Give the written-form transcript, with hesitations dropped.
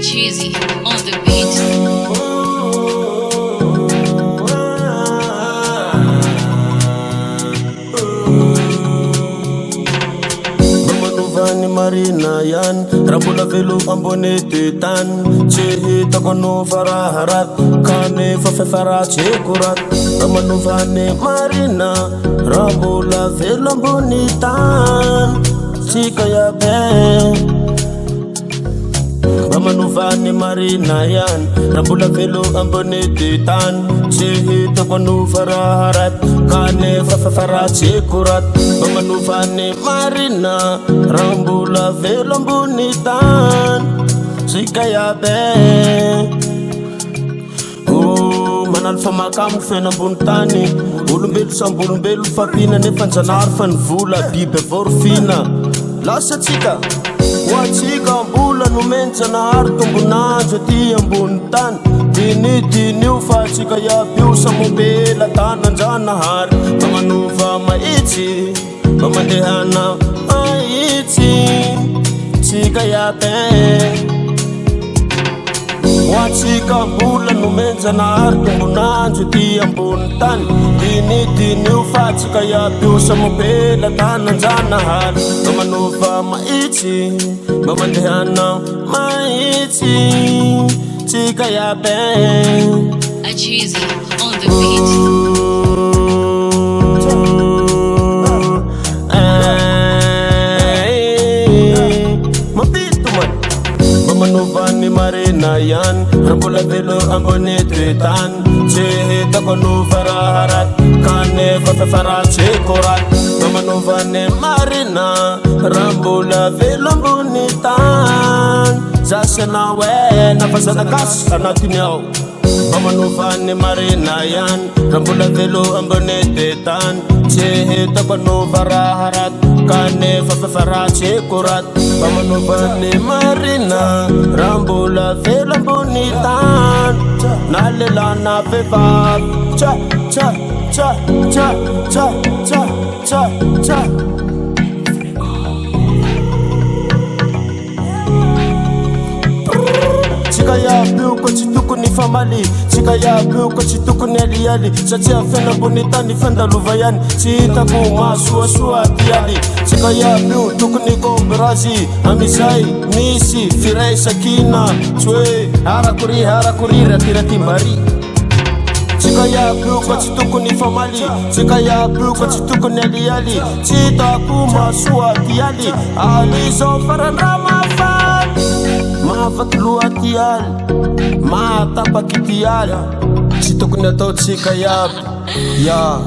Cheesy on the beat. Mamanovany marina yan, rambola velo ambony tetany. Tsy hitako anova raha raty, kanefa fefaratsy koraty. Mamanovany marina, rambola velo ambony tany. Tsika iabe Mamanovany marina yan, rambola velo ambony tetany. Tsy hitako anova raha raty, kanefa fefaratsy koraty. Mamanovany marina, rambola velo ambony tany. Tsika iabe manalo famakamo fena ambony tany. Olombelo samby olombelo fampina nefa njanary fa ny vola biby avorofina. Lasa tsika hoatsika mbola nomenjanahary tombonandro aty ambony tany. Dinidiny io fa tsika iaby io samombela tananjanahary. Mamanova mahitsy, mamandehana mahitsy. Tsika iabe hoatsika mbola nomenjanahary tombonandro aty ambony tany. Dinidiny io fa tsika iaby io samombela tananjanahary. Mamanova mahitsy, mamandehana mahitsy. Tsika iabe Cheesy on the beat. Mamanovany marina yan, rambola velo ambony tetany. Tsy hitako anova raha raty, kanefa fefaratsy koraty. Mamanovany marina, rambola velo ambony tany. Zasana we nafazanakasy anatiny ao. Mamanovany marina yan, rambola velo ambony tetany. Tsy hitako anova raha raty, kanefa fefaratsy koraty. Mamanovany marina, rambola velo ambony tany. Na lehilahy na vehivavy, tsa tsa tsa tsa tsa tsa tsa tsa. Tsika iaby io koa tsy tokony famaly, tsika iaby io koa tsy tokony alialy. Satria fena ambony tany fandalova ihany, tsy hitako mahasoasoa ty aly. Tsika iaby io tokony kombirazy, amizay misy firaisakina. Tsy hoe arakoriry atiratim-bary. Tsika iaby io koa tsy tokony famaly, tsika iaby io koa tsy tokony alialy. Tsy hitako mahasoa ty aly, aly zao farandra mahafaty. Mahafaty loha ty aly, mahatapaky ty aly. Tsy tokony atao tsika iaby, yeah.